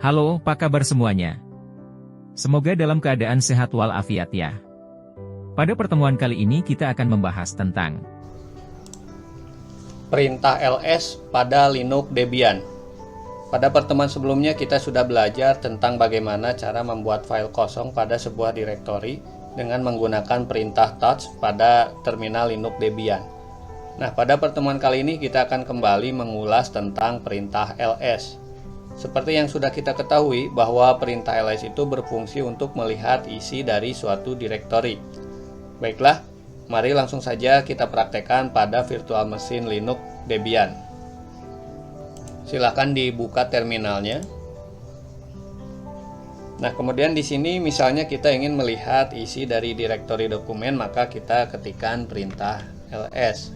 Halo, apa kabar semuanya? Semoga dalam keadaan sehat walafiat ya. Pada pertemuan kali ini kita akan membahas tentang perintah ls pada Linux Debian. Pada pertemuan sebelumnya kita sudah belajar tentang bagaimana cara membuat file kosong pada sebuah direktori dengan menggunakan perintah touch pada terminal Linux Debian. Nah, pada pertemuan kali ini kita akan kembali mengulas tentang perintah ls. Seperti yang sudah kita ketahui bahwa perintah ls itu berfungsi untuk melihat isi dari suatu direktori. Baiklah, mari langsung saja kita praktekkan pada virtual machine Linux Debian. Silakan dibuka terminalnya. Nah, kemudian di sini misalnya kita ingin melihat isi dari direktori dokumen, maka kita ketikkan perintah ls.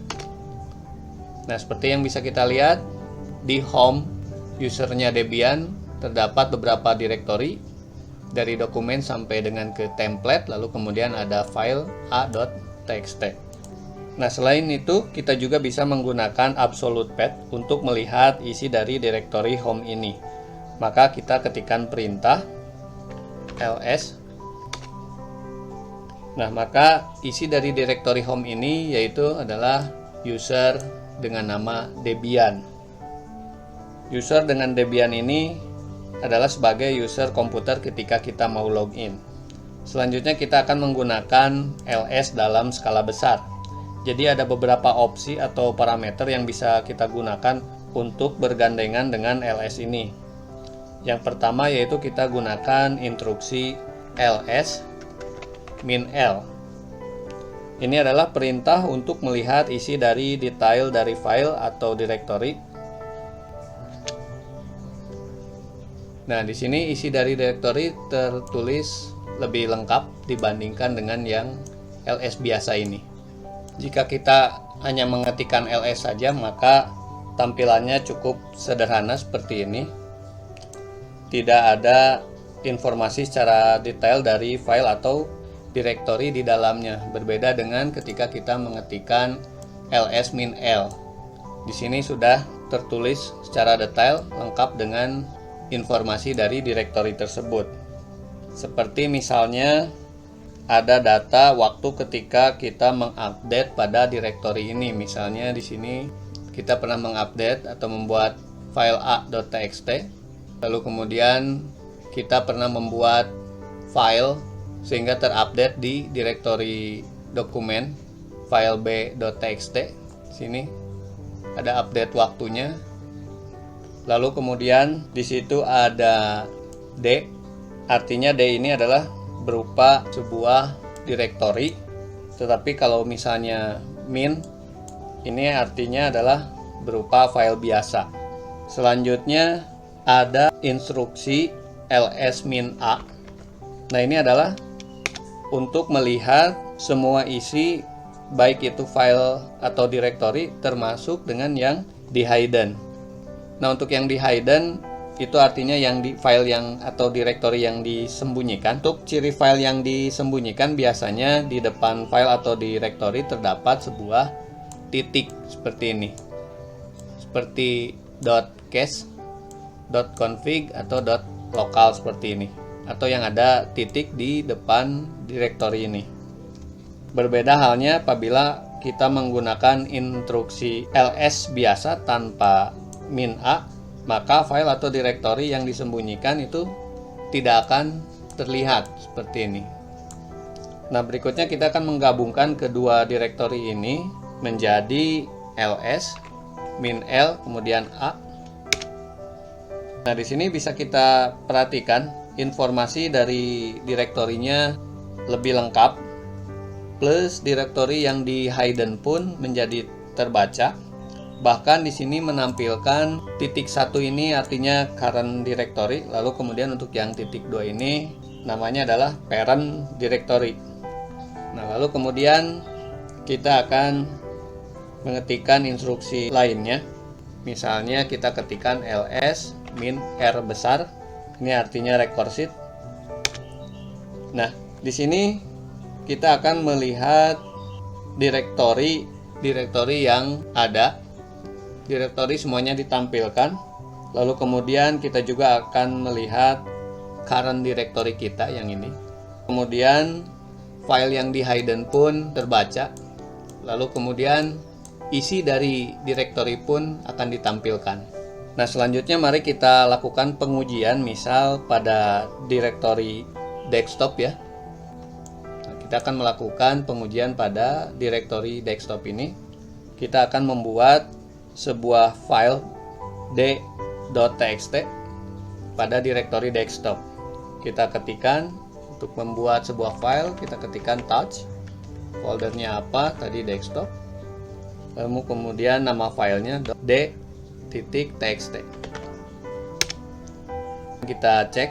Nah, seperti yang bisa kita lihat di home usernya Debian terdapat beberapa direktori dari dokumen sampai dengan ke template, lalu kemudian ada file a.txt. Nah, selain itu kita juga bisa menggunakan absolute path untuk melihat isi dari direktori home ini. Maka kita ketikkan perintah ls. Nah, maka isi dari direktori home ini yaitu adalah user dengan nama Debian. User dengan Debian ini adalah sebagai user komputer ketika kita mau login. Selanjutnya kita akan menggunakan ls dalam skala besar. Jadi ada beberapa opsi atau parameter yang bisa kita gunakan untuk bergandengan dengan ls ini. Yang pertama yaitu kita gunakan instruksi ls -l. Ini adalah perintah untuk melihat isi dari detail dari file atau direktori. Nah, di sini isi dari direktori tertulis lebih lengkap dibandingkan dengan yang ls biasa ini. Jika kita hanya mengetikkan ls saja, maka tampilannya cukup sederhana seperti ini. Tidak ada informasi secara detail dari file atau direktori di dalamnya. Berbeda dengan ketika kita mengetikkan ls -l. Di sini sudah tertulis secara detail lengkap dengan informasi dari direktori tersebut. Seperti misalnya ada data waktu ketika kita mengupdate pada direktori ini. Misalnya di sini kita pernah mengupdate atau membuat file a.txt. Lalu kemudian kita pernah membuat file sehingga terupdate di direktori dokumen file b.txt. Sini ada update waktunya. Lalu kemudian di situ ada D, artinya D ini adalah berupa sebuah direktori. Tetapi kalau misalnya min, ini artinya adalah berupa file biasa. Selanjutnya ada instruksi ls -a. Nah, ini adalah untuk melihat semua isi, baik itu file atau direktori, termasuk dengan yang di hidden. Nah, untuk yang di hidden itu artinya yang di file yang atau direktori yang disembunyikan. Untuk ciri file yang disembunyikan biasanya di depan file atau direktori terdapat sebuah titik seperti ini. Seperti .cache, .config atau .local seperti ini. Atau yang ada titik di depan direktori ini. Berbeda halnya apabila kita menggunakan instruksi ls biasa tanpa -a, maka file atau direktori yang disembunyikan itu tidak akan terlihat seperti ini. Nah, berikutnya kita akan menggabungkan kedua direktori ini menjadi ls -l kemudian a. Nah, di sini bisa kita perhatikan informasi dari direktorinya lebih lengkap, plus direktori yang di hidden pun menjadi terbaca. Bahkan di sini menampilkan titik 1 ini artinya current directory, lalu kemudian untuk yang titik 2 ini namanya adalah parent directory. Nah, lalu kemudian kita akan mengetikkan instruksi lainnya. Misalnya kita ketikkan ls -r besar. Ini artinya recursive. Nah, di sini kita akan melihat direktori yang ada. Direktori semuanya ditampilkan. Lalu kemudian kita juga akan melihat current directory kita yang ini. Kemudian file yang di hidden pun terbaca. Lalu kemudian isi dari directory pun akan ditampilkan. Nah, selanjutnya mari kita lakukan pengujian misal pada directory desktop ya. Nah, kita akan melakukan pengujian pada directory desktop ini. Kita akan membuat sebuah file d.txt pada directory desktop. Kita ketikkan untuk membuat sebuah file, kita ketikkan touch, foldernya apa tadi desktop, lalu kemudian nama filenya d.txt. Kita cek,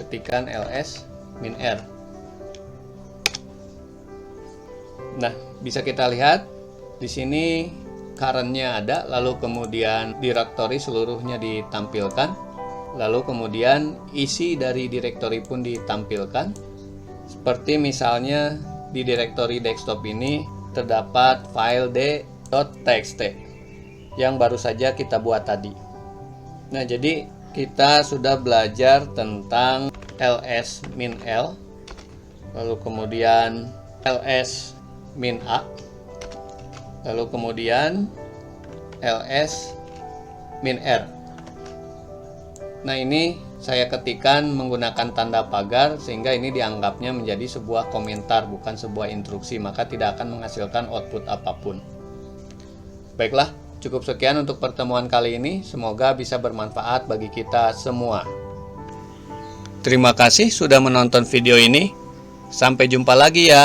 ketikkan ls-r. Nah, bisa kita lihat di sini current-nya ada, lalu kemudian directory seluruhnya ditampilkan, lalu kemudian isi dari directory pun ditampilkan. Seperti misalnya di directory desktop ini terdapat file d.txt yang baru saja kita buat tadi. Nah, jadi kita sudah belajar tentang ls-l, lalu kemudian ls-a, lalu kemudian ls-r. Nah, ini saya ketikkan menggunakan tanda pagar sehingga ini dianggapnya menjadi sebuah komentar, bukan sebuah instruksi, maka tidak akan menghasilkan output apapun. Baiklah, cukup sekian untuk pertemuan kali ini. Semoga bisa bermanfaat bagi kita semua. Terima kasih sudah menonton video ini. Sampai jumpa lagi ya.